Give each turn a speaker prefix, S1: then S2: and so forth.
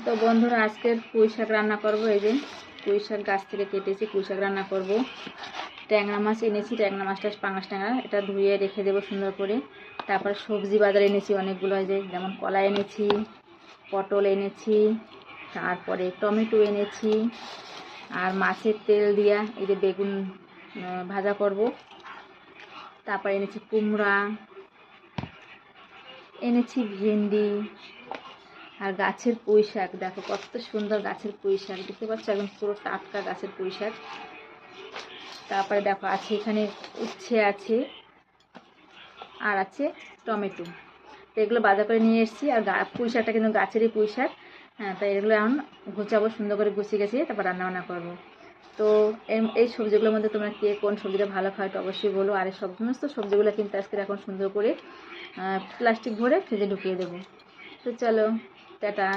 S1: তো বন্ধুরা আজকের পুঁই শাক রান্না করব। এই যে পুঁই শাক গাছ থেকে কেটেছি, পুঁই শাক রান্না করব। ট্যাংরা মাছ এনেছি, ট্যাংরা মাছটা পাঙাশ ট্যাংরা, এটা ধুয়ে রেখে দেবো সুন্দর করে। তারপর সবজি বাজার এনেছি অনেকগুলো, এই যে যেমন কলা এনেছি, পটল এনেছি, তারপরে টমেটো এনেছি, আর মাছের তেল দিয়া এই যে বেগুন ভাজা করব। তারপর এনেছি কুমড়া, এনেছি ভেন্ডি, আর গাছের পুঁই শাক। দেখো কত সুন্দর গাছের পুঁই শাক, দেখতে পাচ্ছ একদম পুরো টাটকা গাছের পুঁই শাক। তারপরে দেখো আছে এখানে উচ্ছে আছে, আর আছে টমেটো। তো এগুলো বাজার করে নিয়ে এসেছি। আর পুঁই শাকটা কিন্তু গাছেরই পুঁই শাক। হ্যাঁ, তাই এগুলো এখন গুছাবো, সুন্দর করে গুছিয়ে গেছিয়ে তারপর রান্নাবান্না করবো। তো এই সবজিগুলোর মধ্যে তোমরা কে কোন সবজিটা ভালো খাও তো অবশ্যই বলো। আর এই সমস্ত সবজিগুলো কিন্তু আজকে এখন সুন্দর করে প্লাস্টিক ভরে ফ্রিজে ঢুকিয়ে দেবো। তো চলো, টাটা।